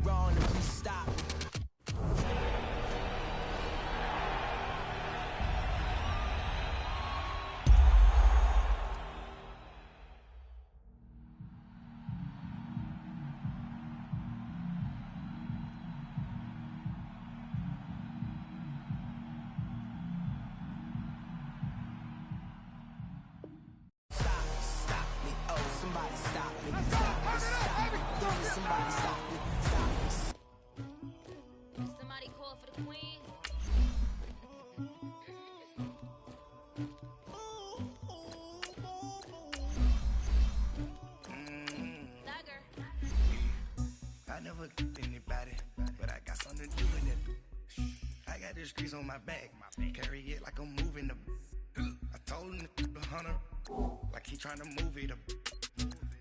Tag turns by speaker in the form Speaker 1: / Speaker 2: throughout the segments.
Speaker 1: wrong and please stop. Somebody stop me. Somebody stop me.
Speaker 2: Somebody call for the queen. Dagger.
Speaker 3: I never get anybody, but I got something to do with it. I got the streets on my back, carry it like I'm moving the. I told him to 100, like he trying to move it up.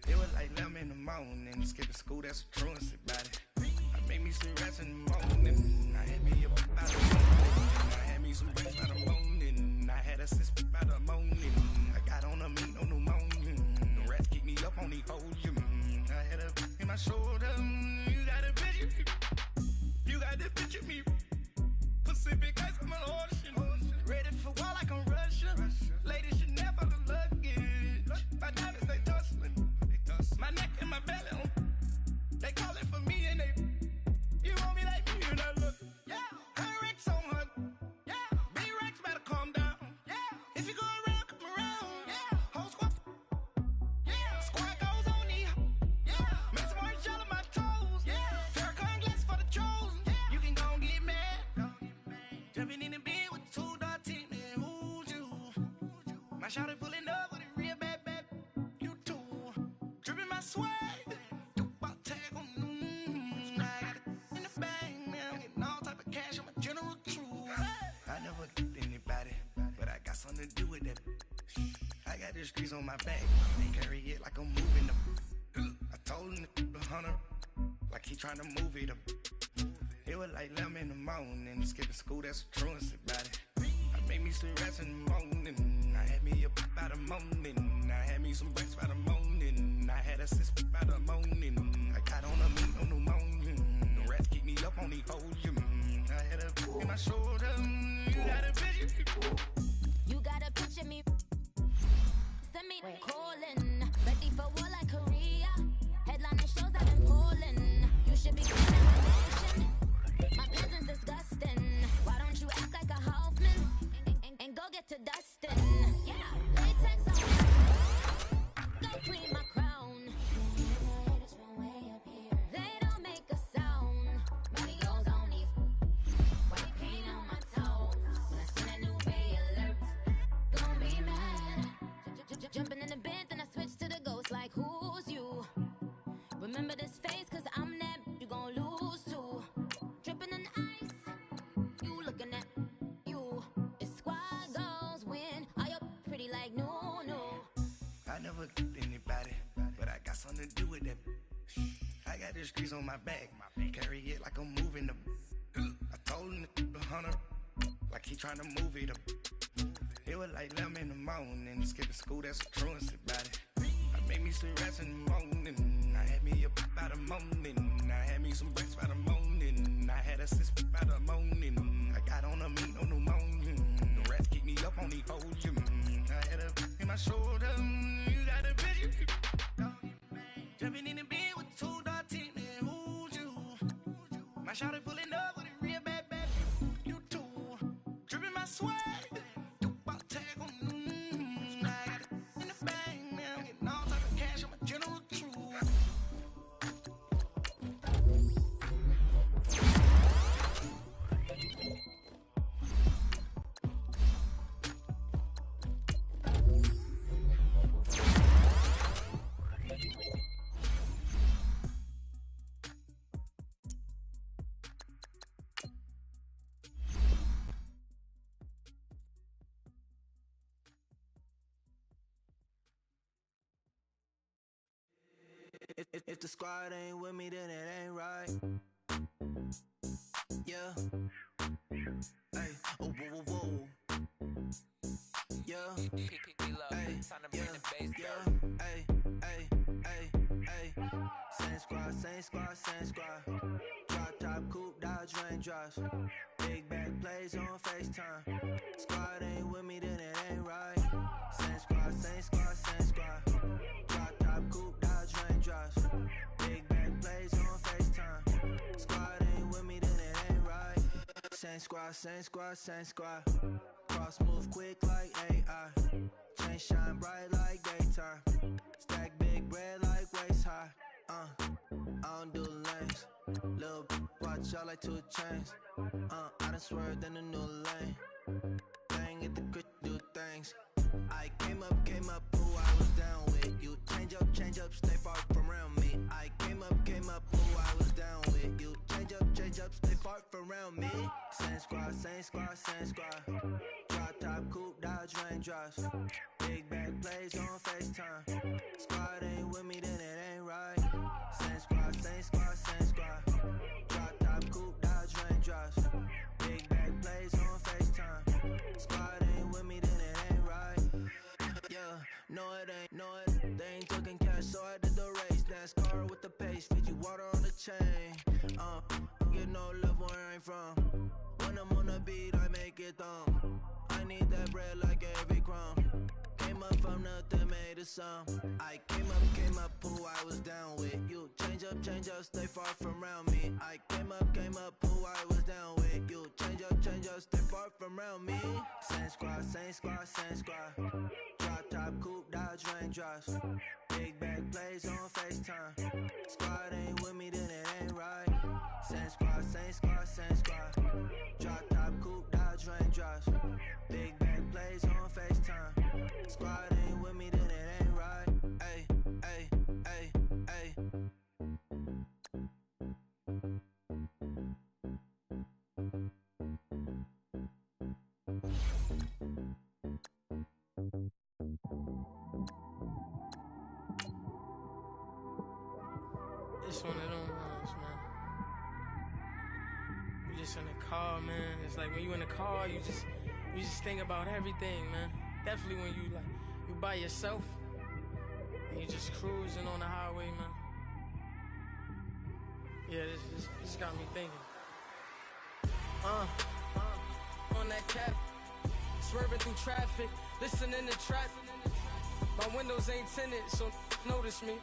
Speaker 3: It was like 11 in the morning, skipping school, that's a truancy about it. I made me some rats in the morning, I had me up about the morning. I had me some breaks by the morning, I had a sister by the morning. I got on a meat, no pneumonia, the rats keep me up on the folium. I had a in my shoulder, you got a picture me, you got the picture me. Pacific ice on my ocean, ready for war like I'm Russia. Ladies should never the luggage, my diamonds they tussling. My neck and my belly on. They call it for me and they. You want me like me and I look. Yeah. Her Rex on her. Yeah. B-Rex better calm down. Yeah. If you go around, come around. Yeah. Whole squad. Yeah. Squad goes on the. Yeah. Make some orange gel on my toes. Yeah. Farrakhan glass for the chosen. Yeah. You can go and get mad. Jumping in the bed with 2 dark teeth, man. Who's you? My shawty pulling up with a real bad. Swag, do about tag on. I got it in the bag now, getting all type of cash. I'm a general true. I never get anybody, but I got something to do with that. I got the streets on my back, carry it like I'm moving them. I told him to 100, like he trying to move it up. It was like 11 in the morning, skipping school, that's a truancy about it. I made me some rats in the morning, I had me up by the morning. I had me some breaks by the morning, I had a sister by the morning. I got on a meat, no pneumonia, the rats keep me up on the folium. I had a in my shoulder, you got a picture.
Speaker 2: You got a picture me. Send me calling, ready for war like Korea. Headlining shows I've been pulling. You should be cleaning my mansion. My presence disgusting. Why don't you act like a Hoffman and go get to dustin'? Yeah, latex on. Go clean my crown. They don't make a sound. Money goes on these. White paint on my toes. When I see that new Bay alert, gon' be mad. Jumping in the bed, then I switch to the ghost like who's you? Remember this face, cause I'm that you gon' lose too. Dripping in ice, you looking at you. It's squad goals win. Are you pretty like no?
Speaker 3: I never get anybody, but I got something to do with that. I got the streets on my back, carry it like I'm moving them. I told him to 100, like he trying to move it up. It was like 11 in the morning, skipping school, that's a truancy about it. I made me some rats in the morning, I had me up by the morning. I had me some breaks by the morning, I had a sister by the morning. I got on a meat, no pneumonia, the rats keep me up on the folium. I had a in my shoulder, you got a picture. Jumping in the bed with 2 dark teeth, man, who's you? My shawty pulling up with a real bad. You too, dripping my swag. Do about tag on. I got it in the bag now, getting all type of cash. I'm a general true.
Speaker 1: If the squad ain't with me, then it ain't right. Yeah. Hey, oh, whoa, whoa, whoa. Yeah. Hey, yeah. Hey, hey, hey, hey. Same squad, same squad. Drop top coupe, dodge raindrops. Big back plays on FaceTime. Squad ain't with me, then it ain't right. Same squad, same squad, same squad. Drop top coupe, dodge raindrops. Big back plays on FaceTime. Squad ain't with me, then it ain't right. Same squad, same squad, same squad. Cross move quick like AI. Chain shine bright like daytime. Stack big bread like waist high. I don't do lanes. Little watch out like 2 chains. I done swerved in a new lane. Bang at the crit, do things. I came up, who I was down with. You change up, stay far from around me. I came up, who I was down with. You change up, stay far from around me. Same squad, same squad, same squad. Drop top coupe, dodge raindrops. Big back plays on FaceTime. Squad ain't with me, then it ain't right. Same squad, same squad, same squad. Drop top coupe, dodge raindrops. Big back plays on FaceTime. Squad ain't with me, then it ain't right. Yeah, no it ain't, they ain't talking cash, so I did the race. NASCAR with the pace, feed you water on the chain. Get no love where I ain't from. When I'm on the beat, I make it thumb. I need that bread like every crumb. Came up from nothing, made a sum. I came up, who I was down with. You change up, stay far from around me. I came up, who I was down with. You change up, stay far from around me. Same squad, same squad, same squad. Drop top coupe, dodge raindrops. Big back plays on FaceTime. Squad ain't with me, then it ain't right. Same squad, same squad, same squad. Drop top coupe, dodge raindrops. Big back plays on FaceTime. Squad ain't with me, then it ain't right. Ay, ay, ay, ay.
Speaker 4: It's one of them ones, man. You just in the car, man. It's like when you in the car, you just think about everything, man. Definitely when you by yourself and you just cruising on the highway, man. Yeah, this got me thinking. On that cap, swerving through traffic, listening to trap. My windows ain't tinted, so notice me.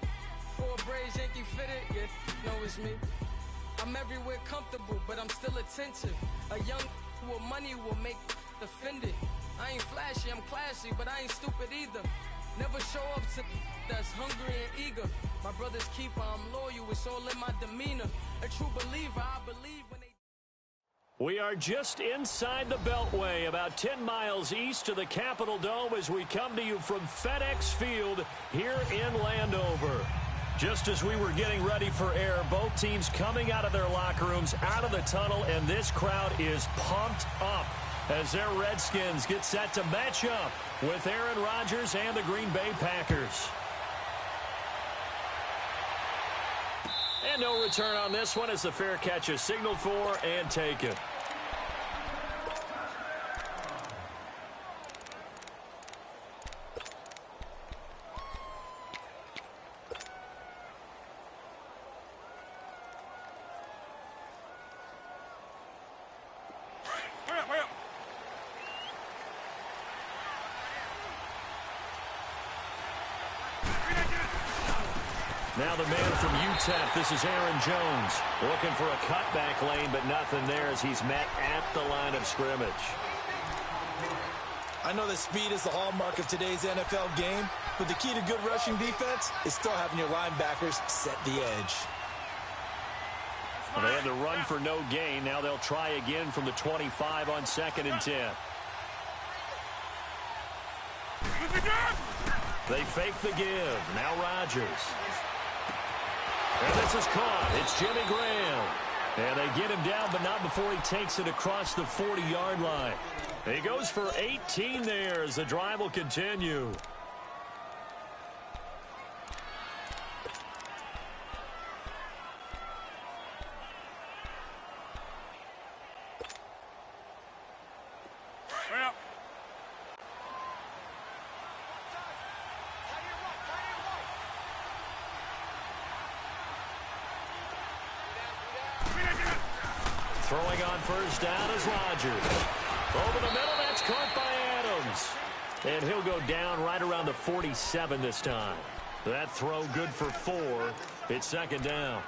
Speaker 4: 4 braids, Yankee fitted, yeah, know it's me. I'm everywhere comfortable, but I'm still attentive. A young with money will make offended. I ain't flashy, I'm classy, but I ain't stupid either. Never show up to that's hungry and eager. My brother's keeper, I'm loyal, it's all in my demeanor. A true believer, I believe when they...
Speaker 5: We are just inside the Beltway, about 10 miles east of the Capitol Dome as we come to you from FedEx Field here in Landover. Just as we were getting ready for air, both teams coming out of their locker rooms, out of the tunnel, and this crowd is pumped up as their Redskins get set to match up with Aaron Rodgers and the Green Bay Packers. And no return on this one as the fair catch is signaled for and taken. Now the man from UTEP, this is Aaron Jones, looking for a cutback lane, but nothing there as he's met at the line of scrimmage.
Speaker 6: I know that speed is the hallmark of today's NFL game, but the key to good rushing defense is still having your linebackers set the edge.
Speaker 5: Well, they had to run for no gain. Now they'll try again from the 25 on 2nd and 10. They fake the give. Now Rodgers. And this is caught. It's Jimmy Graham. And they get him down, but not before he takes it across the 40-yard line. He goes for 18 there as the drive will continue. Throwing on first down is Rodgers. Over the middle, that's caught by Adams. And he'll go down right around the 47 this time. That throw good for 4. It's second down.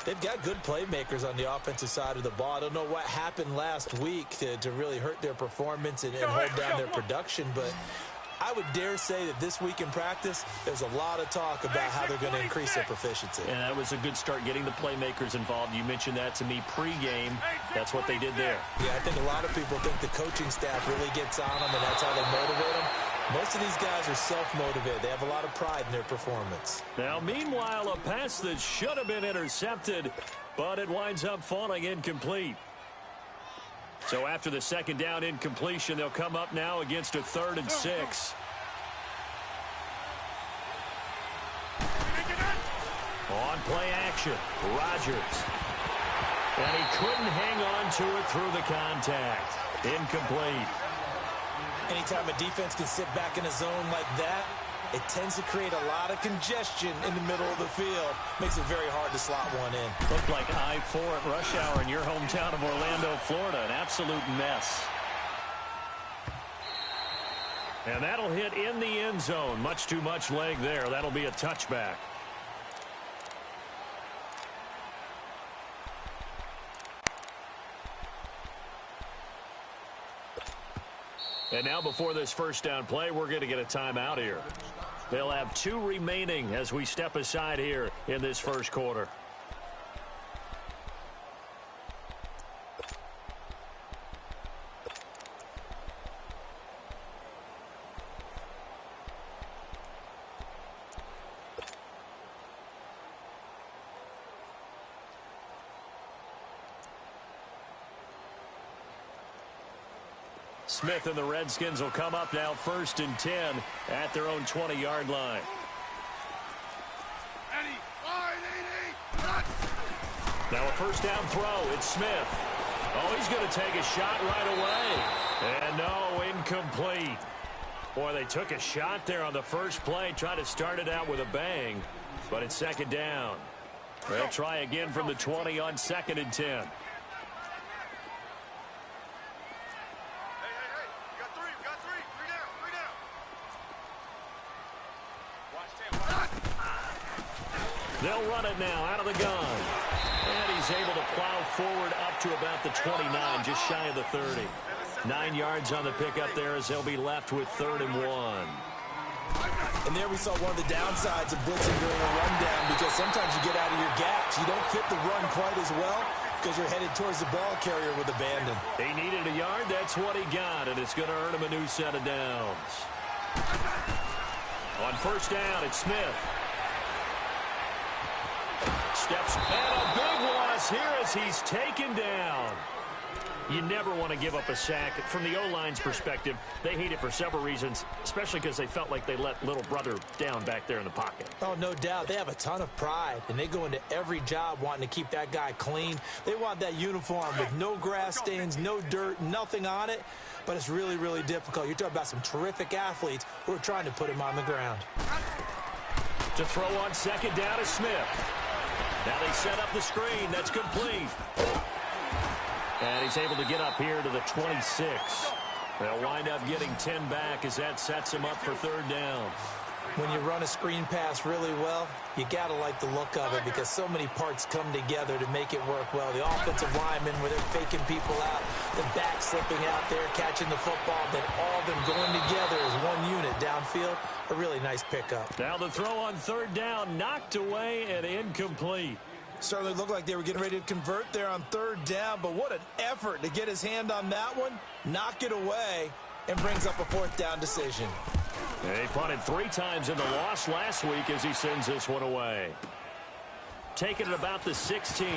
Speaker 6: They've got good playmakers on the offensive side of the ball. I don't know what happened last week to really hurt their performance and hold down their production, but I would dare say that this week in practice, there's a lot of talk about how they're going to increase their proficiency.
Speaker 5: And that was a good start, getting the playmakers involved. You mentioned that to me pregame. That's what they did there.
Speaker 6: Yeah, I think a lot of people think the coaching staff really gets on them, and that's how they motivate them. Most of these guys are self-motivated. They have a lot of pride in their performance.
Speaker 5: Now, meanwhile, a pass that should have been intercepted, but it winds up falling incomplete. So after the second down incompletion, they'll come up now against a 3rd and 6. On play action, Rodgers. And he couldn't hang on to it through the contact. Incomplete.
Speaker 6: Anytime a defense can sit back in a zone like that, it tends to create a lot of congestion in the middle of the field. Makes it very hard to slot one in.
Speaker 5: Looked like I-4 at rush hour in your hometown of Orlando, Florida. An absolute mess. And that'll hit in the end zone. Much too much leg there. That'll be a touchback. And now before this first down play, we're going to get a timeout here. They'll have 2 remaining as we step aside here in this first quarter. Smith and the Redskins will come up now 1st and 10 at their own 20-yard line. Now a first down throw. It's Smith. Oh, he's going to take a shot right away. And no, incomplete. Boy, they took a shot there on the first play, tried to start it out with a bang, but it's second down. They'll try again from the 20 on 2nd and 10. They'll run it now out of the gun. And he's able to plow forward up to about the 29, just shy of the 30. 9 yards on the pickup there as they'll be left with 3rd and 1.
Speaker 6: And there we saw one of the downsides of blitzing during a rundown, because sometimes you get out of your gaps. You don't fit the run quite as well because you're headed towards the ball carrier with abandon.
Speaker 5: He needed a yard. That's what he got, and it's going to earn him a new set of downs. On first down, it's Smith. Steps, and a big loss here as he's taken down. You never want to give up a sack. From the O-line's perspective, they hate it for several reasons, especially because they felt like they let little brother down back there in the pocket.
Speaker 6: Oh, no doubt. They have a ton of pride, and they go into every job wanting to keep that guy clean. They want that uniform with no grass stains, no dirt, nothing on it, but it's really, really difficult. You're talking about some terrific athletes who are trying to put him on the ground.
Speaker 5: To throw on second down is Smith. Now they set up the screen. That's complete. And he's able to get up here to the 26. They'll wind up getting 10 back as that sets him up for 3rd down.
Speaker 6: When you run a screen pass really well, you got to like the look of it because so many parts come together to make it work well. The offensive linemen, where they're faking people out, the back slipping out there, catching the football, then all of them going together as one unit downfield. A really nice pickup.
Speaker 5: Now the throw on 3rd down, knocked away and incomplete.
Speaker 6: Certainly looked like they were getting ready to convert there on 3rd down, but what an effort to get his hand on that one, knock it away, and brings up a 4th down decision.
Speaker 5: He punted 3 times in the loss last week as he sends this one away. Taking it about the 16.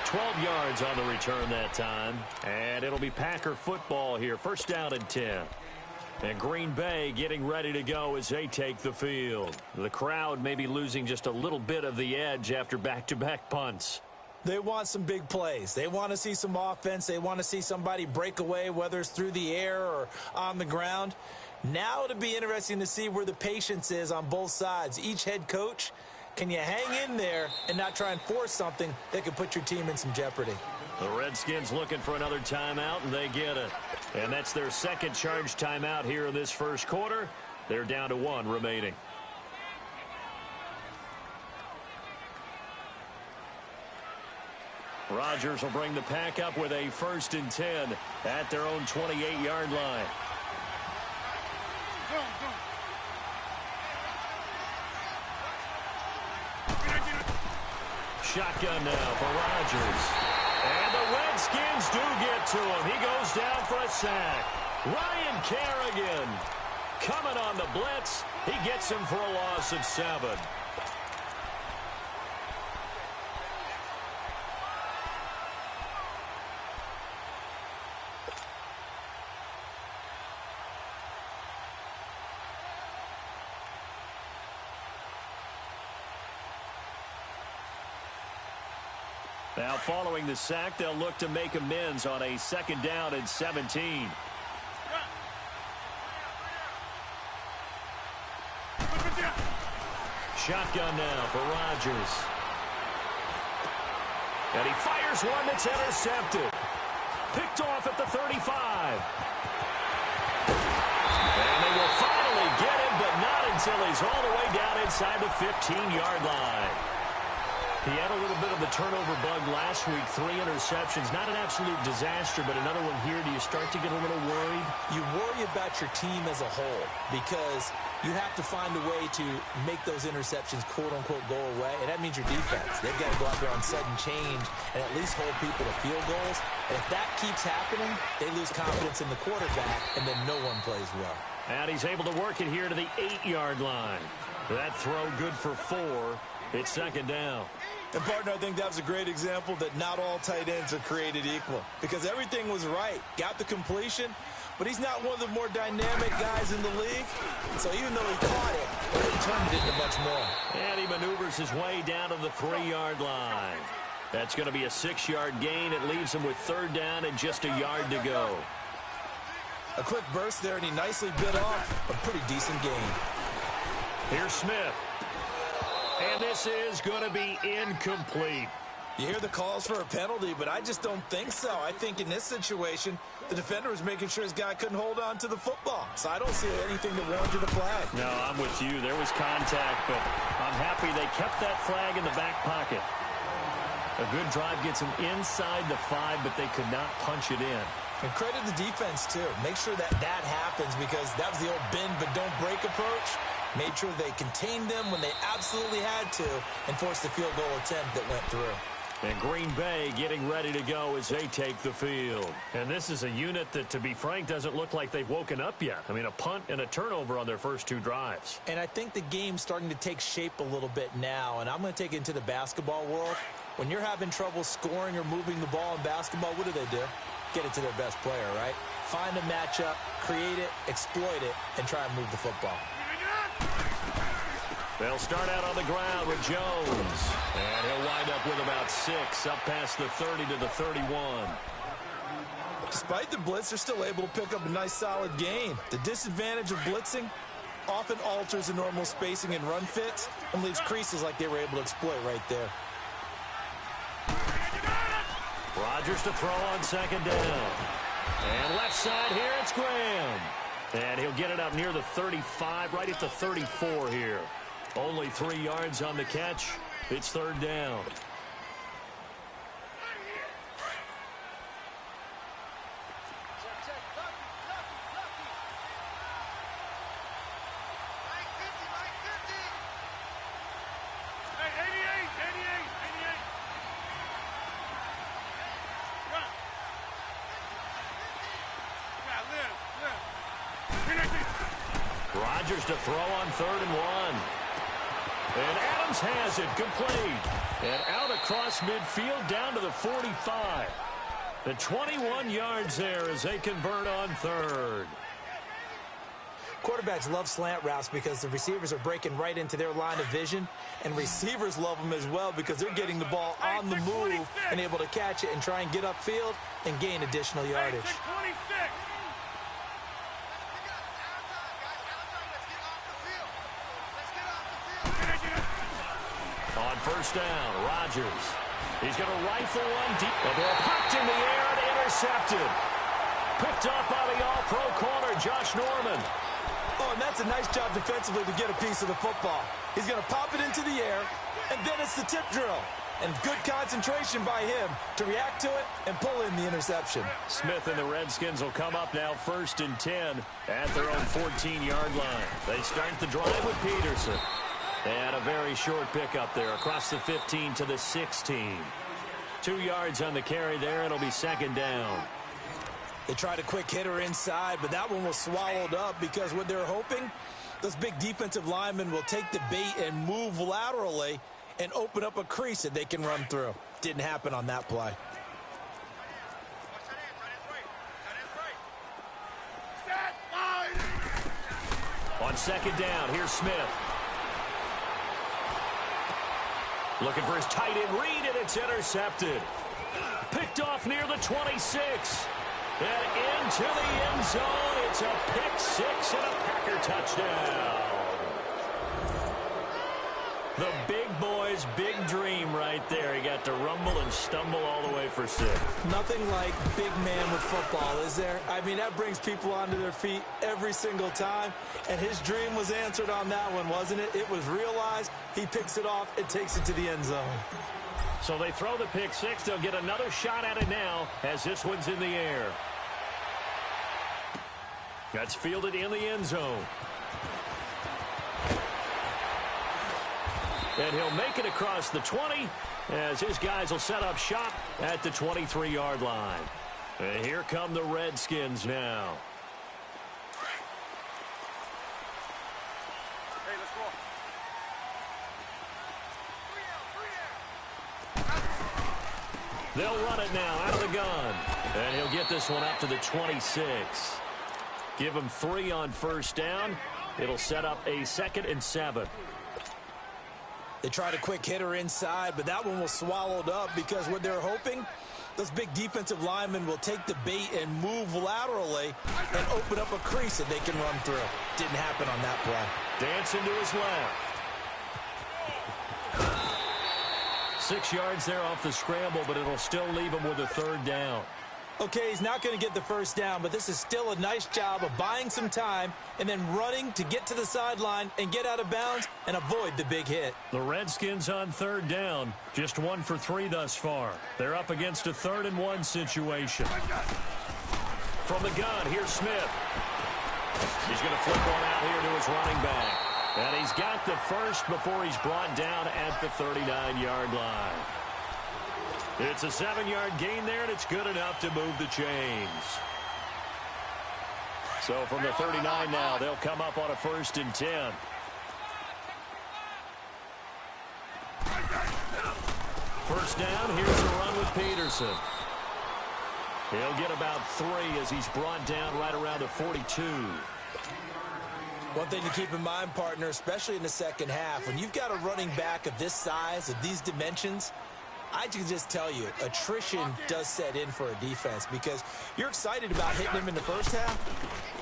Speaker 5: 12 yards on the return that time. And it'll be Packer football here. First down and 10. And Green Bay getting ready to go as they take the field. The crowd may be losing just a little bit of the edge after back-to-back punts.
Speaker 6: They want some big plays. They want to see some offense. They want to see somebody break away, whether it's through the air or on the ground. Now it'll be interesting to see where the patience is on both sides. Each head coach Can you hang in there and not try and force something that could put your team in some jeopardy?
Speaker 5: The Redskins looking for another timeout, and they get it. And that's their second charge timeout here in this first quarter. They're down to 1 remaining. Rodgers will bring the pack up with a 1st and 10 at their own 28-yard line. Shotgun now for Rodgers. And the Redskins do get to him. He goes down for a sack. Ryan Kerrigan coming on the blitz. He gets him for a loss of 7. Now, following the sack, they'll look to make amends on a 2nd down and 17. Shotgun now for Rodgers. And he fires one that's intercepted. Picked off at the 35. And they will finally get him, but not until he's all the way down inside the 15-yard line. He had a little bit of the turnover bug last week, 3 interceptions. Not an absolute disaster, but another one here. Do you start to get a little worried?
Speaker 6: You worry about your team as a whole because you have to find a way to make those interceptions, quote-unquote, go away, and that means your defense. They've got to go out there on sudden change and at least hold people to field goals. And if that keeps happening, they lose confidence in the quarterback, and then no one plays well.
Speaker 5: And he's able to work it here to the 8-yard line. That throw good for 4. It's 2nd down.
Speaker 6: And, partner, I think that was a great example that not all tight ends are created equal because everything was right. Got the completion, but he's not one of the more dynamic guys in the league. So even though he caught it, he turned it into much more.
Speaker 5: And he maneuvers his way down to the 3-yard line. That's going to be a 6-yard gain. It leaves him with 3rd down and just a yard to go.
Speaker 6: A quick burst there, and he nicely bit off a pretty decent gain.
Speaker 5: Here's Smith. And this is going to be incomplete.
Speaker 6: You hear the calls for a penalty, but I just don't think so. I think in this situation, the defender was making sure his guy couldn't hold on to the football. So I don't see anything that warranted a flag.
Speaker 5: No, I'm with you. There was contact, but I'm happy they kept that flag in the back pocket. A good drive gets them inside the 5, but they could not punch it in.
Speaker 6: And credit the defense, too. Make sure that happens because that was the old bend but don't break approach. Made sure they contained them when they absolutely had to and forced the field goal attempt that went through.
Speaker 5: And Green Bay getting ready to go as they take the field. And this is a unit that, to be frank, doesn't look like they've woken up yet. I mean, a punt and a turnover on their first 2 drives.
Speaker 6: And I think the game's starting to take shape a little bit now, and I'm going to take it into the basketball world. When you're having trouble scoring or moving the ball in basketball, what do? Get it to their best player, right? Find a matchup, create it, exploit it, and try and move the football.
Speaker 5: They'll start out on the ground with Jones. And he'll wind up with about 6, up past the 30 to the 31.
Speaker 6: Despite the blitz, they're still able to pick up a nice solid gain. The disadvantage of blitzing often alters the normal spacing and run fits and leaves creases like they were able to exploit right there.
Speaker 5: Rodgers to throw on 2nd down. And left side here, it's Graham. And he'll get it up near the 35, right at the 34 here. Only 3 yards on the catch. It's 3rd down. Rodgers to throw on 3rd and 1. And Adams has it complete. And out across midfield down to the 45. The 21 yards there as they convert on 3rd.
Speaker 6: Quarterbacks love slant routes because the receivers are breaking right into their line of vision, and receivers love them as well because they're getting the ball on the move and able to catch it and try and get upfield and gain additional yardage.
Speaker 5: first down. Rodgers. He's going to rifle one deep. The ball popped in the air and intercepted. Picked up by the all-pro corner, Josh Norman.
Speaker 6: Oh, and that's a nice job defensively to get a piece of the football. He's going to pop it into the air, and then it's the tip drill. And good concentration by him to react to it and pull in the interception.
Speaker 5: Smith and the Redskins will come up now 1st and 10 at their own 14-yard line. They start the drive with Peterson. And a very short pickup there across the 15 to the 16. 2 yards on the carry there. It'll be 2nd down.
Speaker 6: They tried a quick hitter inside, but that one was swallowed up because what they're hoping, those big defensive linemen will take the bait and move laterally and open up a crease that they can run through. Didn't happen on that play.
Speaker 5: On 2nd down, here's Smith. Looking for his tight end read, and it's intercepted. Picked off near the 26. And into the end zone. It's a pick six and a Packer touchdown. The big boy's big dream right there. He got to rumble and stumble all the way for 6.
Speaker 6: Nothing like big man with football, is there? I mean, that brings people onto their feet every single time. And his dream was answered on that one, wasn't it? It was realized. He picks it off and takes it to the end zone.
Speaker 5: So they throw the pick six. They'll get another shot at it now as this one's in the air. That's fielded in the end zone. And he'll make it across the 20 as his guys will set up shop at the 23-yard line. And here come the Redskins now.
Speaker 7: Hey, let's go.
Speaker 5: They'll run it now out of the gun. And he'll get this one up to the 26. Give him 3 on first down. It'll set up a 2nd and 7.
Speaker 6: They tried a quick hitter inside, but that one was swallowed up because what they're hoping, those big defensive linemen will take the bait and move laterally and open up a crease that they can run through. Didn't happen on that play.
Speaker 5: Dancing to his left. 6 yards there off the scramble, but it'll still leave him with a 3rd down.
Speaker 6: Okay, he's not going to get the first down, but this is still a nice job of buying some time and then running to get to the sideline and get out of bounds and avoid the big hit.
Speaker 5: The Redskins on 3rd down, just 1 for 3 thus far. They're up against a 3rd and 1 situation. From the gun, here's Smith. He's going to flip one out here to his running back. And he's got the first before he's brought down at the 39-yard line. It's a 7-yard gain there, and it's good enough to move the chains. So from the 39 now, they'll come up on a 1st and 10. First down, here's a run with Peterson. He'll get about 3 as he's brought down right around the 42.
Speaker 6: One thing to keep in mind, partner, especially in the second half, when you've got a running back of this size, of these dimensions, I can just tell you, attrition does set in for a defense because you're excited about hitting him in the first half.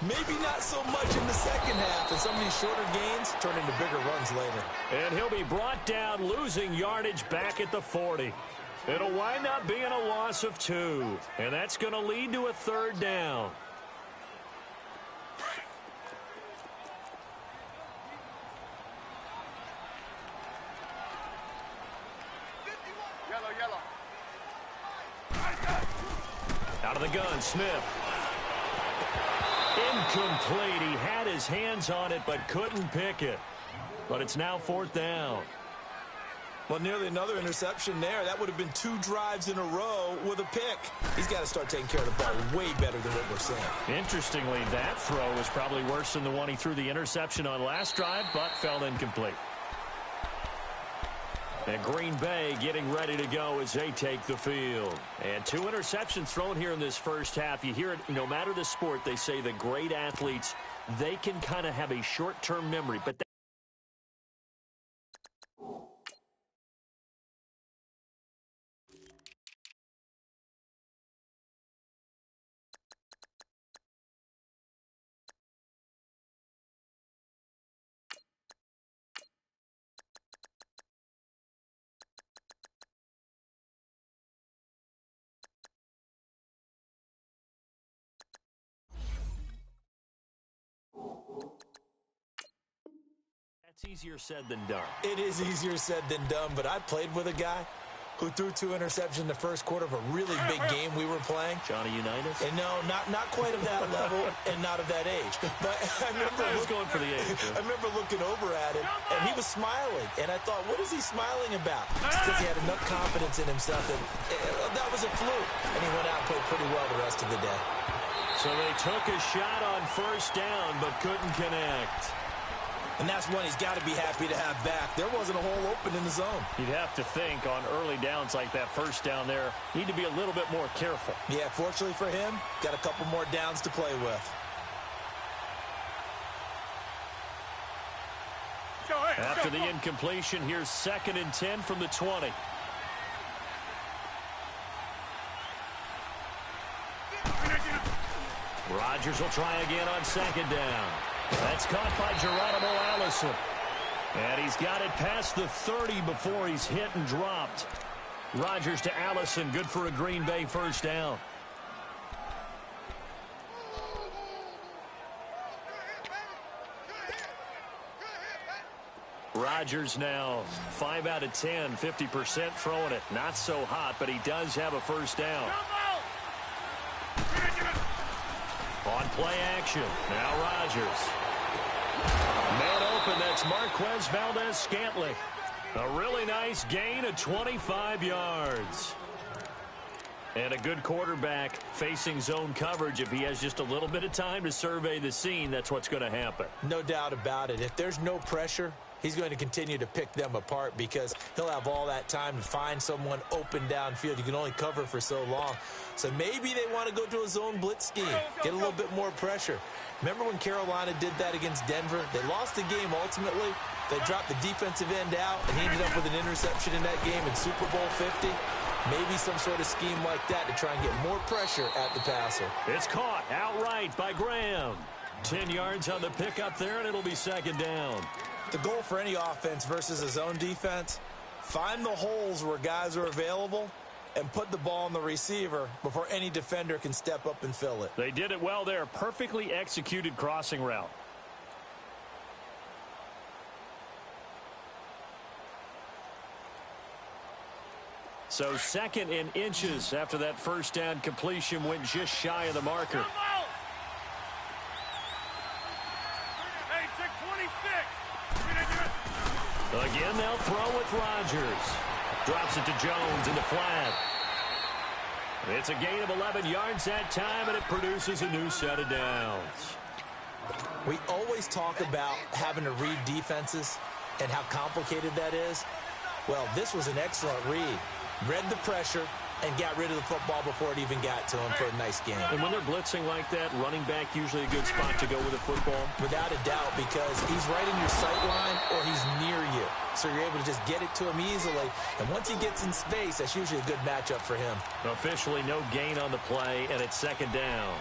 Speaker 6: Maybe not so much in the second half, and some of these shorter gains turn into bigger runs later.
Speaker 5: And he'll be brought down, losing yardage back at the 40. It'll wind up being a loss of 2, and that's going to lead to a 3rd down. Out of the gun, Smith. Incomplete. He had his hands on it but couldn't pick it. But it's now 4th down.
Speaker 6: Well, nearly another interception there. That would have been 2 drives in a row with a pick. He's got to start taking care of the ball way better than what we're seeing.
Speaker 5: Interestingly, that throw was probably worse than the one he threw the interception on last drive, but fell incomplete. And Green Bay getting ready to go as they take the field. And 2 interceptions thrown here in this first half. You hear it, no matter the sport, they say the great athletes, they can kind of have a short-term memory, but It's easier said than done.
Speaker 6: It is easier said than done, but I played with a guy who threw 2 interceptions in the first quarter of a really big game we were playing.
Speaker 5: Johnny Unitas?
Speaker 6: And no, not quite of that level and not of that age. But I was
Speaker 5: going for the age.
Speaker 6: I remember looking over at him, and he was smiling. And I thought, what is he smiling about? It's because he had enough confidence in himself that that was a fluke. And he went out and played pretty well the rest of the day.
Speaker 5: So they took a shot on first down, but couldn't connect.
Speaker 6: And that's one he's got to be happy to have back. There wasn't a hole open in the zone.
Speaker 5: You'd have to think on early downs like that first down there, need to be a little bit more careful.
Speaker 6: Yeah, fortunately for him, got a couple more downs to play with.
Speaker 5: After the incompletion, here's 2nd and 10 from the 20. Rodgers will try again on 2nd down. That's caught by Geronimo Allison. And he's got it past the 30 before he's hit and dropped. Rodgers to Allison, good for a Green Bay first down. Rodgers now 5 out of 10, 50% throwing it. Not so hot, but he does have a first down. On play action, now Rodgers. Man open, that's Marquez Valdez-Scantling. A really nice gain of 25 yards. And a good quarterback facing zone coverage. If he has just a little bit of time to survey the scene, that's what's going to happen.
Speaker 6: No doubt about it. If there's no pressure, he's going to continue to pick them apart because he'll have all that time to find someone open downfield. You can only cover for so long. So maybe they want to go to a zone blitz scheme, get a little bit more pressure. Remember when Carolina did that against Denver? They lost the game ultimately. They dropped the defensive end out, and he ended up with an interception in that game in Super Bowl 50. Maybe some sort of scheme like that to try and get more pressure at the passer.
Speaker 5: It's caught outright by Graham. 10 yards on the pickup there, and it'll be 2nd down.
Speaker 6: The goal for any offense versus a zone defense, find the holes where guys are available and put the ball on the receiver before any defender can step up and fill it.
Speaker 5: They did it well there. Perfectly executed crossing route. So 2nd and inches after that first down completion went just shy of the marker. Again, they'll throw with Rodgers. Drops it to Jones in the flat. It's a gain of 11 yards that time, and it produces a new set of downs.
Speaker 6: We always talk about having to read defenses and how complicated that is. Well, this was an excellent read. Read the pressure and got rid of the football before it even got to him for a nice game.
Speaker 5: And when they're blitzing like that, running back usually a good spot to go with a football?
Speaker 6: Without a doubt, because he's right in your sight line or he's near you. So you're able to just get it to him easily. And once he gets in space, that's usually a good matchup for him.
Speaker 5: Officially no gain on the play, and it's 2nd down.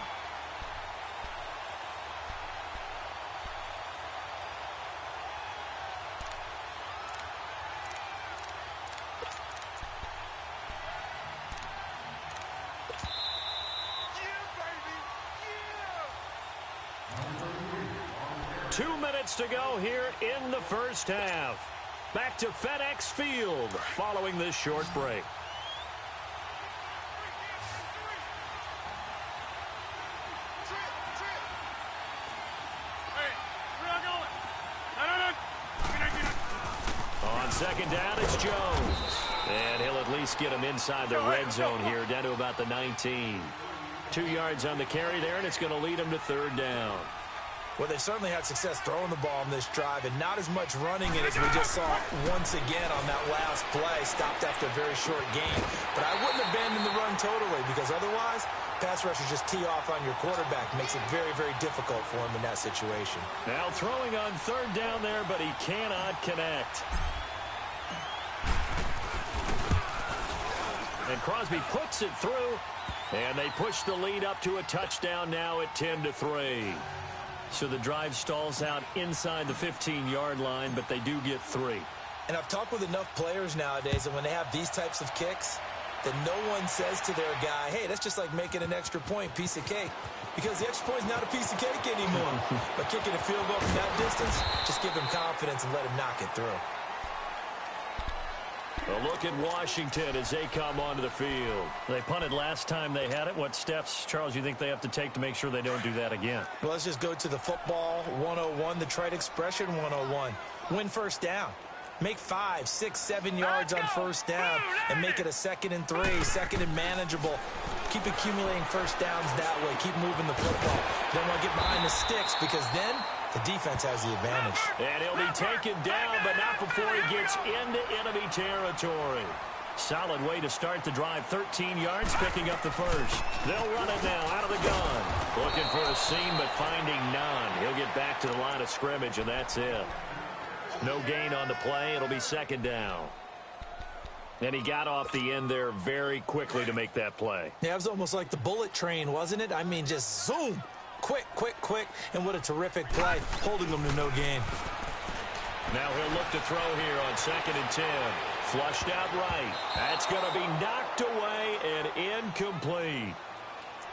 Speaker 5: Yeah, 2 minutes to go here in the first half. Back to FedEx Field following this short break. On 2nd down, it's Jones. And he'll at least get him inside the red zone here, down to about the 19. 2 yards on the carry there, and it's going to lead him to 3rd down.
Speaker 6: Well, they certainly had success throwing the ball on this drive, and not as much running it as we just saw once again on that last play. Stopped after a very short gain. But I wouldn't abandon the run totally, because otherwise, pass rushers just tee off on your quarterback. Makes it very, very difficult for him in that situation.
Speaker 5: Now throwing on 3rd down there, but he cannot connect. And Crosby puts it through, and they push the lead up to a touchdown now at 10-3. So the drive stalls out inside the 15-yard line, but they do get 3.
Speaker 6: And I've talked with enough players nowadays, and when they have these types of kicks, that no one says to their guy, hey, that's just like making an extra point, piece of cake. Because the extra point is not a piece of cake anymore. But kicking a field goal from that distance, just give him confidence and let him knock it through.
Speaker 5: A look at Washington as they come onto the field. They punted last time they had it. What steps, Charles, you think they have to take to make sure they don't do that again?
Speaker 6: Well, let's just go to the football 101, the trite expression 101. Win first down. Make 5, 6, 7 yards on first down and make it a 2nd and 3, 2nd and manageable. Keep accumulating first downs that way. Keep moving the football. Don't want to get behind the sticks because then the defense has the advantage.
Speaker 5: And he'll be taken down, but not before he gets into enemy territory. Solid way to start the drive. 13 yards, picking up the first. They'll run it now out of the gun. Looking for a seam, but finding none. He'll get back to the line of scrimmage, and that's it. No gain on the play. It'll be 2nd down. And he got off the end there very quickly to make that play.
Speaker 6: Yeah, it was almost like the bullet train, wasn't it? I mean, just zoom. Quick, quick, quick. And what a terrific play, holding them to no gain.
Speaker 5: Now he'll look to throw here on 2nd and 10. Flushed out right. That's going to be knocked away and incomplete.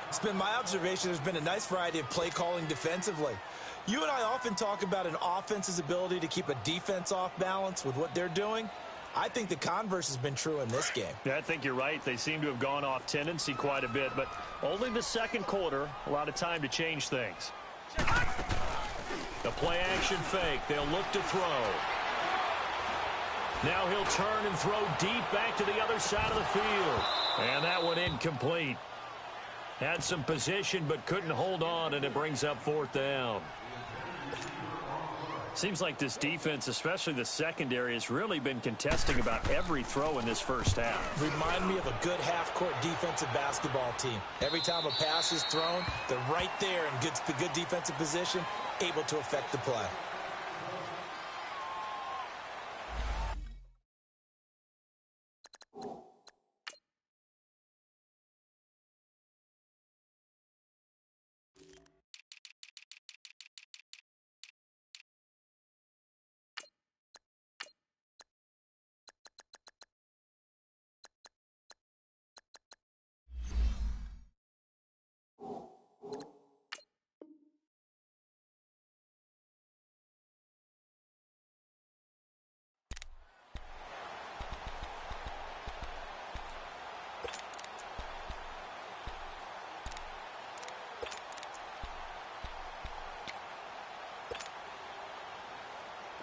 Speaker 6: It's been my observation there's been a nice variety of play calling defensively. You and I often talk about an offense's ability to keep a defense off balance with what they're doing. I think the converse has been true in this game.
Speaker 5: Yeah, I think you're right. They seem to have gone off tendency quite a bit, but only the second quarter, a lot of time to change things. The play action fake. They'll look to throw. Now he'll turn and throw deep back to the other side of the field. And that one incomplete. Had some position but couldn't hold on, and it brings up 4th down. Seems like this defense, especially the secondary, has really been contesting about every throw in this first half.
Speaker 6: Remind me of a good half-court defensive basketball team. Every time a pass is thrown, they're right there in good defensive position, able to affect the play.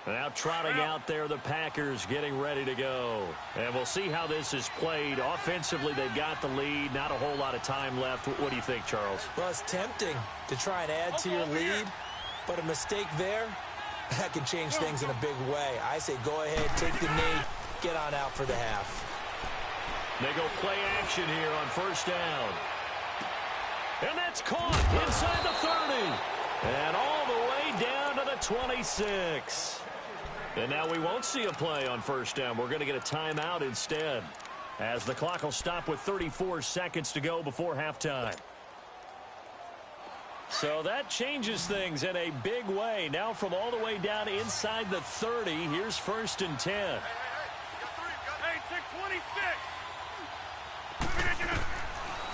Speaker 5: Now trotting out there, the Packers getting ready to go. And we'll see how this is played. Offensively, they've got the lead. Not a whole lot of time left. What do you think, Charles?
Speaker 6: Well, it's tempting to try and add to your lead, but a mistake there, that can change things in a big way. I say go ahead, take the knee, get on out for the half.
Speaker 5: They go play action here on first down. And that's caught inside the 30. And all the way down to the 26. And now we won't see a play on first down. We're going to get a timeout instead, as the clock will stop with 34 seconds to go before halftime. So that changes things in a big way. Now from all the way down inside the 30, here's 1st and 10.
Speaker 7: Hey, 26.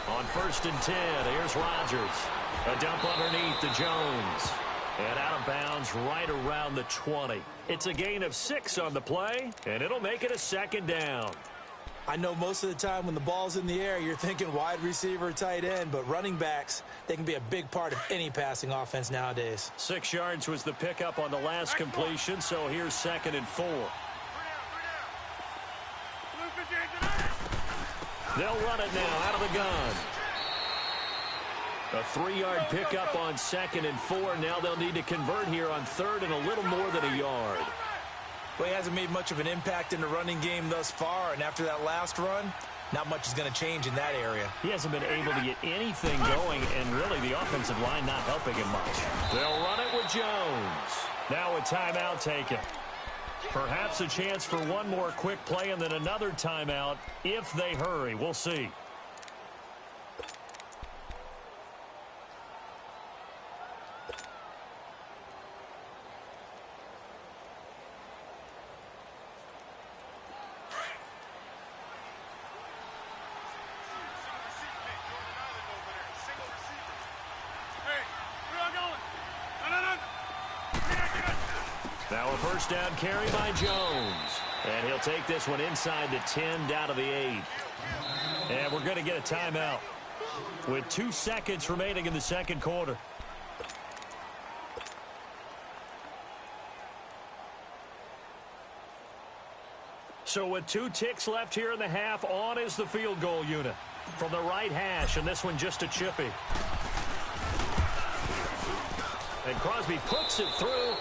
Speaker 5: On 1st and 10, here's Rodgers. A dump underneath to Jones. And out of bounds right around the 20. It's a gain of 6 on the play, and it'll make it a 2nd down.
Speaker 6: I know most of the time when the ball's in the air, you're thinking wide receiver, tight end, but running backs, they can be a big part of any passing offense nowadays.
Speaker 5: 6 yards was the pickup on the last completion, so here's 2nd and 4. They'll run it now out of the gun. A 3-yard pickup on 2nd and 4. Now they'll need to convert here on 3rd and a little more than a yard.
Speaker 6: Well, he hasn't made much of an impact in the running game thus far, and after that last run, not much is going to change in that area.
Speaker 5: He hasn't been able to get anything going, and really the offensive line not helping him much. They'll run it with Jones. Now a timeout taken. Perhaps a chance for one more quick play and then another timeout if they hurry. We'll see. Now a first down carry by Jones. And he'll take this one inside the 10 down to the 8. And we're going to get a timeout with 2 seconds remaining in the second quarter. So with 2 ticks left here in the half, on is the field goal unit from the right hash, and this one just a chippy. And Crosby puts it through.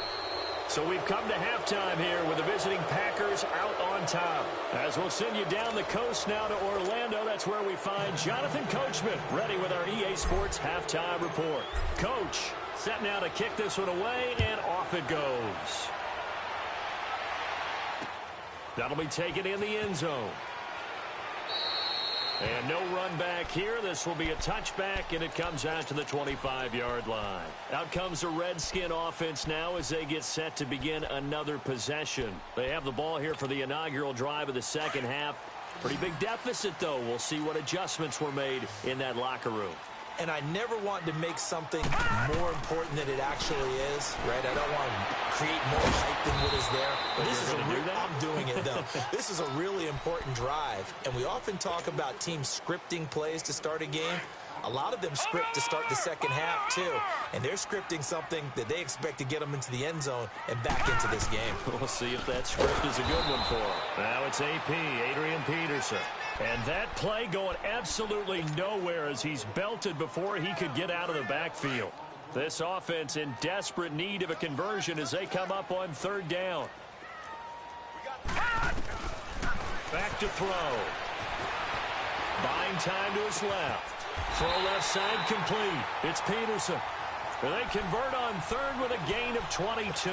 Speaker 5: So we've come to halftime here with the visiting Packers out on top. As we'll send you down the coast now to Orlando, that's where we find Jonathan Coachman ready with our EA Sports halftime report. Coach, set now to kick this one away, and off it goes. That'll be taken in the end zone. And no run back here. This will be a touchback, and it comes out to the 25-yard line. Out comes the Redskin offense now as they get set to begin another possession. They have the ball here for the inaugural drive of the second half. Pretty big deficit, though. We'll see what adjustments were made in that locker room.
Speaker 6: And I never want to make something more important than it actually is, right? I don't want to create more hype than what is there. But this is I'm doing it, though. This is a really important drive. And we often talk about teams scripting plays to start a game. A lot of them script to start the second half, too. And they're scripting something that they expect to get them into the end zone and back into this game.
Speaker 5: We'll see if that script is a good one for them. Now it's AP, Adrian Peterson. And that play going absolutely nowhere as he's belted before he could get out of the backfield. This offense in desperate need of a conversion as they come up on third down. Back to throw. Buying time to his left. Throw left side complete. It's Peterson. And they convert on third with a gain of 22.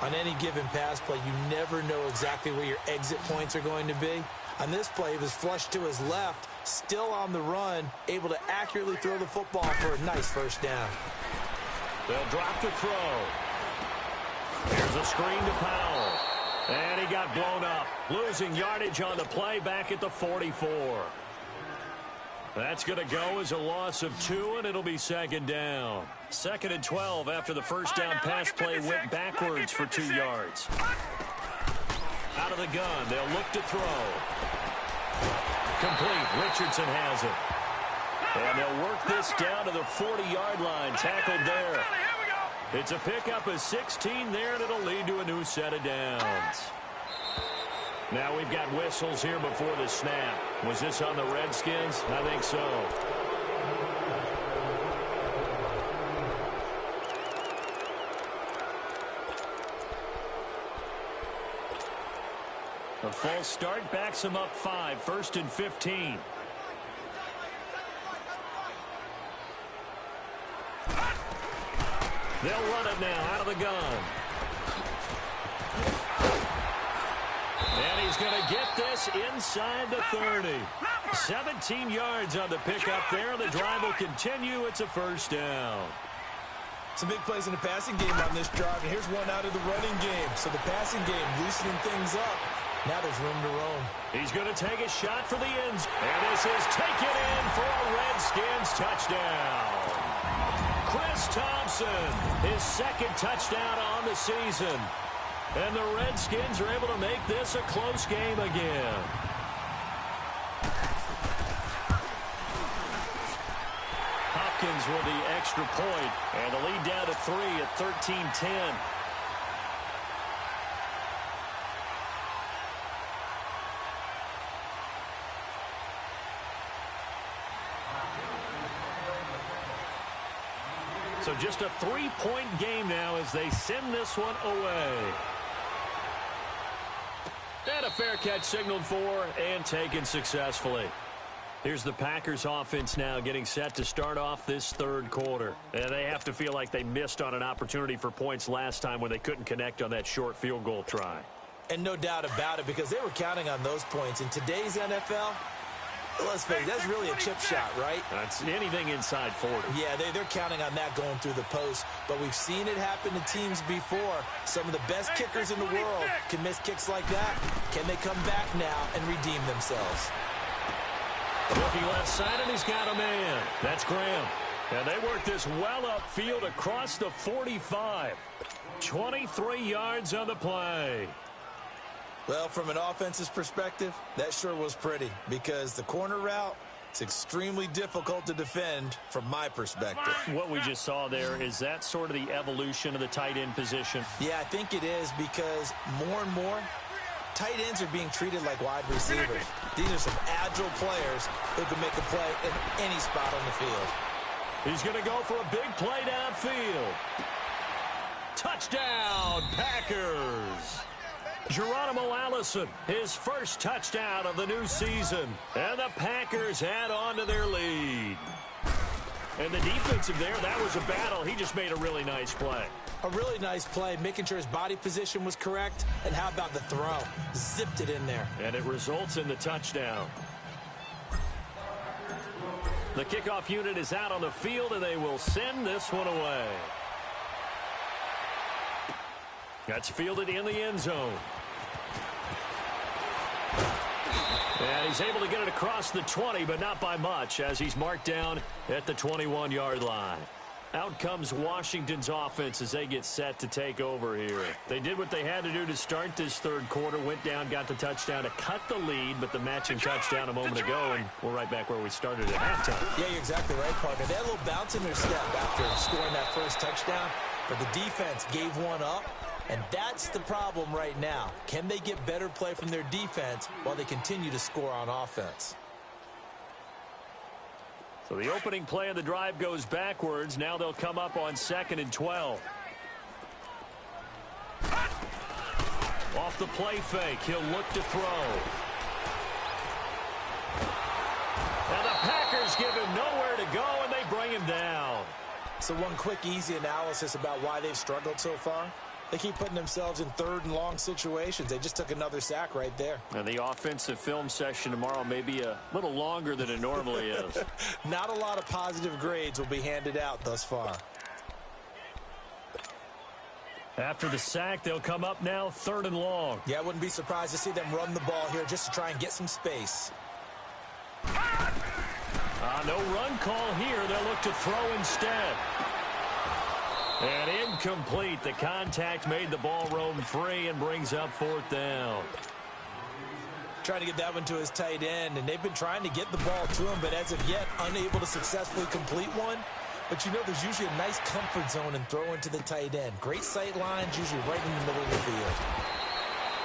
Speaker 6: On any given pass play, you never know exactly where your exit points are going to be. On this play, he was flushed to his left, still on the run, able to accurately throw the football for a nice first down.
Speaker 5: They'll drop the throw. Here's a screen to Powell. And he got blown up, losing yardage on the play back at the 44. That's going to go as a loss of 2, and it'll be second down. 2nd and 12 after the first down pass play went backwards for 2 yards. Out of the gun, they'll look to throw. Complete. Richardson has it. And they'll work this down to the 40-yard line. Tackled there. It's a pickup of 16 there, and it'll lead to a new set of downs. Now we've got whistles here before the snap. Was this on the Redskins? I think so. A false start backs him up 5, 1st and 15. They'll run it now out of the gun. And he's going to get this inside the 30. 17 yards on the pickup there. The drive will continue. It's a first down.
Speaker 6: Some big plays in the passing game on this drive, and here's one out of the running game. So the passing game loosening things up. Now there's room to roam.
Speaker 5: He's going to take a shot for the ends. And this is taken in for a Redskins touchdown. Chris Thompson, his 2nd touchdown on the season. And the Redskins are able to make this a close game again. Hopkins with the extra point, and the lead down to 3 at 13-10. So just a 3-point game now as they send this one away. And a fair catch signaled for and taken successfully. Here's the Packers offense now getting set to start off this 3rd quarter. And they have to feel like they missed on an opportunity for points last time when they couldn't connect on that short field goal try.
Speaker 6: And no doubt about it, because they were counting on those points. In today's NFL, let's face it, that's really a chip shot, right?
Speaker 5: That's anything inside 40.
Speaker 6: Yeah, they're counting on that going through the post. But we've seen it happen to teams before. Some of the best kickers in the world can miss kicks like that. Can they come back now and redeem themselves?
Speaker 5: Looking left side, and he's got a man. That's Graham. And they work this well upfield across the 45. 23 yards on the play.
Speaker 6: Well, from an offense's perspective, that sure was pretty because the corner route, it's extremely difficult to defend from my perspective.
Speaker 5: What we just saw there, is that sort of the evolution of the tight end position?
Speaker 6: Yeah, I think it is because more and more, tight ends are being treated like wide receivers. These are some agile players who can make a play in any spot on the field.
Speaker 5: He's going to go for a big play downfield. Touchdown, Packers. Geronimo Allison, his first touchdown of the new season. And the Packers add on to their lead. And the defensive there, that was a battle. He just made a really nice play.
Speaker 6: A really nice play, making sure his body position was correct. And how about the throw? Zipped it in there.
Speaker 5: And it results in the touchdown. The kickoff unit is out on the field, and they will send this one away. That's fielded in the end zone. And he's able to get it across the 20, but not by much, as he's marked down at the 21-yard line. Out comes Washington's offense as they get set to take over here. They did what they had to do to start this third quarter, went down, got the touchdown to cut the lead, but the matching touchdown a moment ago, and we're right back where we started at halftime.
Speaker 6: Yeah, you're exactly right, partner. They had a little bounce in their step after scoring that first touchdown, but the defense gave one up, and that's the problem right now. Can they get better play from their defense while they continue to score on offense?
Speaker 5: So the opening play of the drive goes backwards. Now they'll come up on 2nd and 12. Off the play fake, he'll look to throw. And the Packers give him nowhere to go, and they bring him down.
Speaker 6: So one quick, easy analysis about why they've struggled so far. They keep putting themselves in third and long situations. They just took another sack right there.
Speaker 5: And the offensive film session tomorrow may be a little longer than it normally is.
Speaker 6: Not a lot of positive grades will be handed out thus far.
Speaker 5: After the sack, they'll come up now 3rd and long.
Speaker 6: Yeah, I wouldn't be surprised to see them run the ball here just to try and get some space.
Speaker 5: No run call here. They'll look to throw instead. And incomplete. The contact made the ball roam free and brings up 4th down.
Speaker 6: Trying to get that one to his tight end, and they've been trying to get the ball to him, but as of yet, unable to successfully complete one. But you know there's usually a nice comfort zone in throwing to the tight end. Great sight lines, usually right in the middle of the field.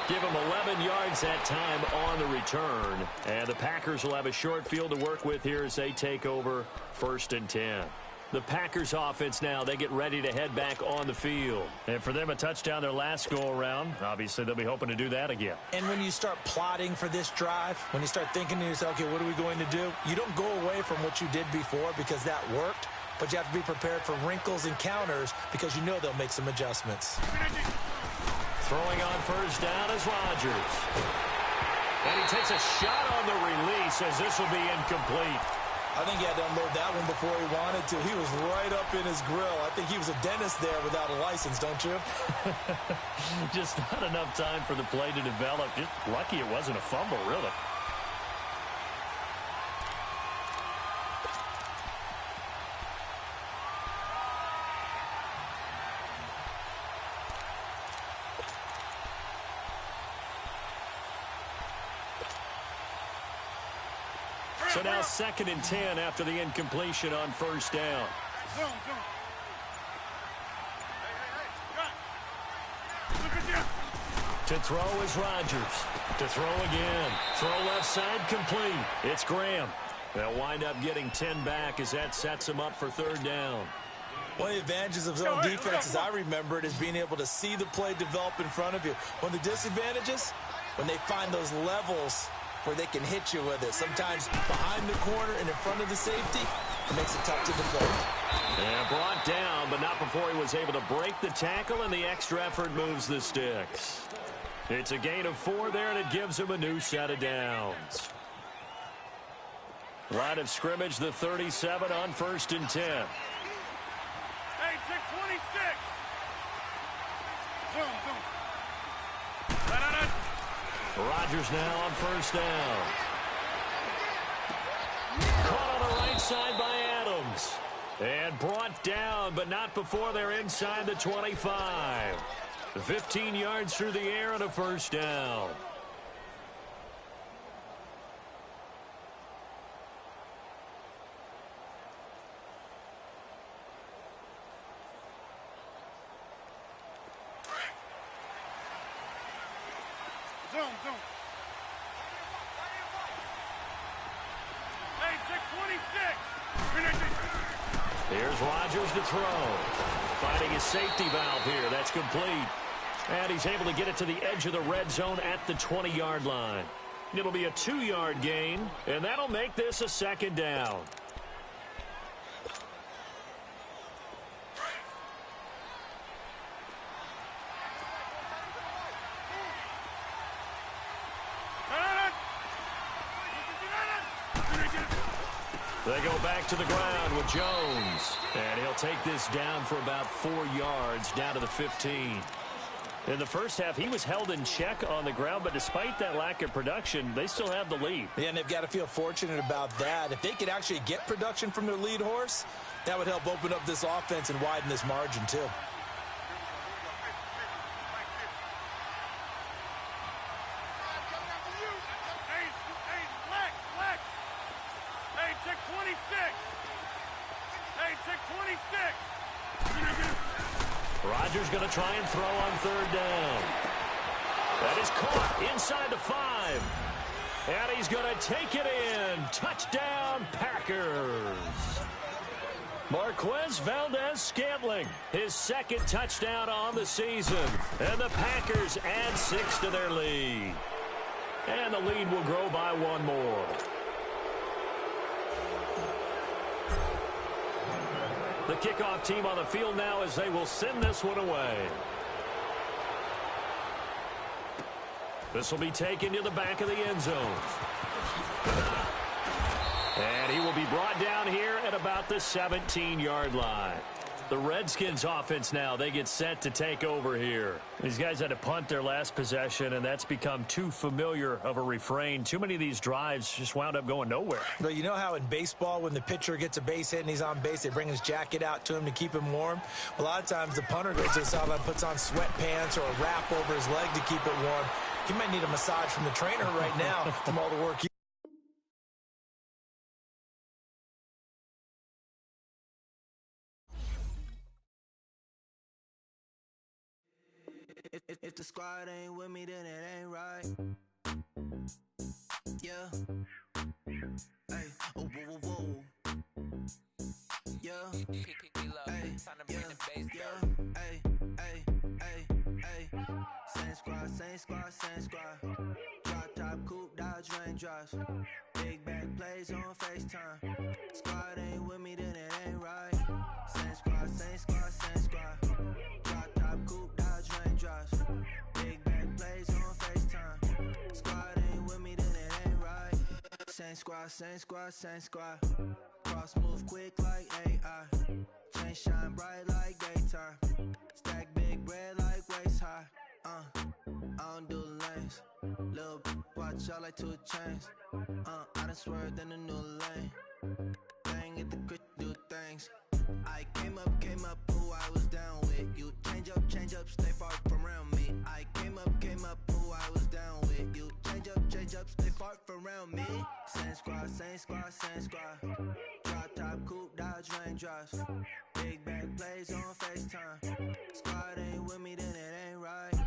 Speaker 5: Give him 11 yards that time on the return. And the Packers will have a short field to work with here as they take over 1st and 10. The Packers offense now, they get ready to head back on the field. And for them, a touchdown their last go-around. Obviously, they'll be hoping to do that again.
Speaker 6: And when you start plotting for this drive, when you start thinking to yourself, okay, what are we going to do? You don't go away from what you did before because that worked, but you have to be prepared for wrinkles and counters because you know they'll make some adjustments.
Speaker 5: Throwing on 1st down is Rodgers. And he takes a shot on the release as this will be incomplete.
Speaker 6: I think he had to unload that one before he wanted to. He was right up in his grill. I think he was a dentist there without a license, don't you?
Speaker 5: Just not enough time for the play to develop. Just lucky it wasn't a fumble, really. So now 2nd and 10 after the incompletion on 1st down. To throw is Rodgers. To throw again. Throw left side complete. It's Graham. They'll wind up getting 10 back as that sets them up for 3rd down.
Speaker 6: One of the advantages of zone defense, as I remember it, is being able to see the play develop in front of you. One of the disadvantages, when they find those levels where they can hit you with it. Sometimes behind the corner and in front of the safety, it makes it tough to defend.
Speaker 5: And brought down, but not before he was able to break the tackle, and the extra effort moves the sticks. It's a gain of 4 there, and it gives him a new set of downs. Line of scrimmage, the 37 on 1st and 10.
Speaker 7: Hey, check 26. Zoom.
Speaker 5: Rodgers now on 1st down. Caught on the right side by Adams. And brought down, but not before they're inside the 25. 15 yards through the air and a first down.
Speaker 7: Zone. Hey, check 26.
Speaker 5: Here's Rodgers to throw. Finding his safety valve here. That's complete. And he's able to get it to the edge of the red zone at the 20-yard line. It'll be a 2-yard gain, and that'll make this a second down. They go back to the ground with Jones. And he'll take this down for about 4 yards, down to the 15. In the first half, he was held in check on the ground, but despite that lack of production, they still have the lead.
Speaker 6: Yeah, and they've got to feel fortunate about that. If they could actually get production from their lead horse, that would help open up this offense and widen this margin, too.
Speaker 5: Rodgers going to try and throw on third down. That is caught inside the 5. And he's going to take it in. Touchdown, Packers. Marquez Valdez-Scantling, his second touchdown on the season. And the Packers add 6 to their lead. And the lead will grow by 1 more. The kickoff team on the field now as they will send this one away. This will be taken to the back of the end zone. And he will be brought down here at about the 17-yard line. The Redskins offense now, they get set to take over here. These guys had to punt their last possession, and that's become too familiar of a refrain. Too many of these drives just wound up going nowhere.
Speaker 6: But you know how in baseball, when the pitcher gets a base hit and he's on base, they bring his jacket out to him to keep him warm? A lot of times the punter goes to the sideline, puts on sweatpants or a wrap over his leg to keep it warm. He might need a massage from the trainer right now from all the work he
Speaker 1: If the squad ain't with me, then it ain't right. Yeah. Hey, oh, whoa, whoa, whoa. Yeah. Hey, yeah. Hey, hey, hey, hey. Same squad. Drop top, coupe, Dodge raindrops. Big back plays on FaceTime. Squad ain't with me, then it ain't right. Same squad. Drop top, coupe, Dodge raindrops. Big back plays on FaceTime. Squad ain't with me, then it ain't right. Same squad. Cross move quick like AI. Chain shine bright like daytime. Stack big bread like waist high. I don't do lanes. Lil' watch out like 2 chains. I done swerved in a new lane. Bang at the crit, do things. I came up, who I was down with. You change up, stay far from around me. I came up, who I was down with. You change up, stay far from around me. Same squad. Drop top, coupe, Dodge raindrops. Big back plays on FaceTime. Squad ain't with me, then it ain't right.